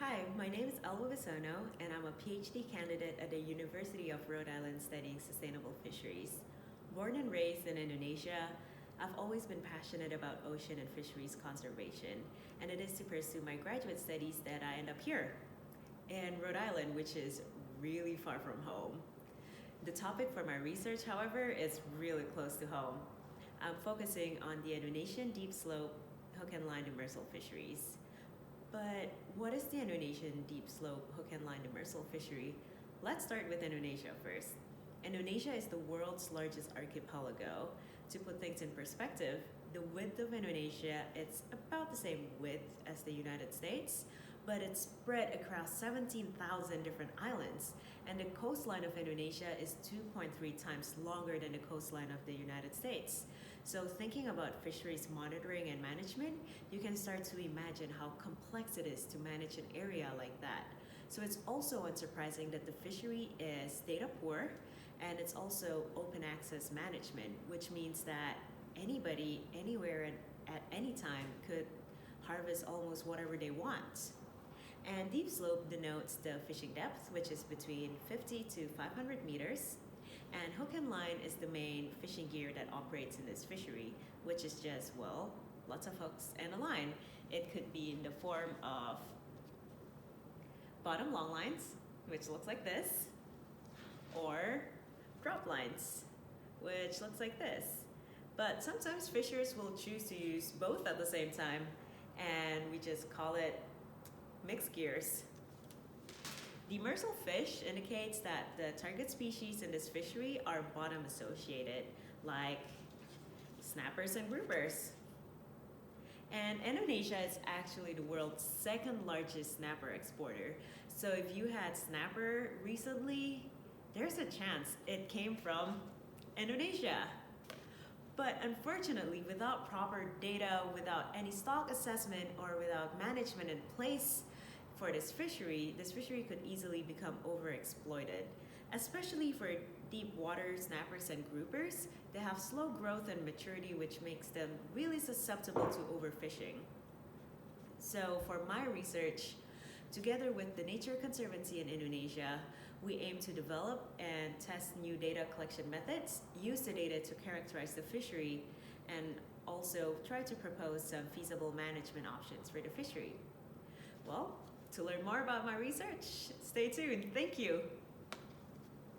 Hi, my name is Elva Bisono, and I'm a PhD candidate at the University of Rhode Island studying sustainable fisheries. Born and raised in Indonesia, I've always been passionate about ocean and fisheries conservation, and it is to pursue my graduate studies that I end up here in Rhode Island, which is really far from home. The topic for my research, however, is really close to home. I'm focusing on the Indonesian deep slope hook and line demersal fisheries. But what is the Indonesian deep slope hook and line demersal fishery? Let's start with Indonesia first. Indonesia is the world's largest archipelago. To put things in perspective, the width of Indonesia is about the same width as the United States, but it's spread across 17,000 different islands, and the coastline of Indonesia is 2.3 times longer than the coastline of the United States. So thinking about fisheries monitoring and management, you can start to imagine how complex it is to manage an area like that. So it's also unsurprising that the fishery is data poor, and it's also open access management, which means that anybody, anywhere, and at any time could harvest almost whatever they want. And deep slope denotes the fishing depth, which is between 50 to 500 meters. And hook and line is the main fishing gear that operates in this fishery, which is just, well, lots of hooks and a line. It could be in the form of bottom long lines, which looks like this, or drop lines, which looks like this. But sometimes fishers will choose to use both at the same time, and we just call it mixed gears. Demersal fish indicates that the target species in this fishery are bottom associated, like snappers and groupers. And Indonesia is actually the world's second largest snapper exporter. So if you had snapper recently, there's a chance it came from Indonesia. But unfortunately, without proper data, without any stock assessment, or without management in place for this fishery could easily become overexploited. Especially for deep water snappers and groupers, they have slow growth and maturity, which makes them really susceptible to overfishing. So for my research, together with the Nature Conservancy in Indonesia, we aim to develop and test new data collection methods, use the data to characterize the fishery, and also try to propose some feasible management options for the fishery. Well, to learn more about my research, stay tuned. Thank you.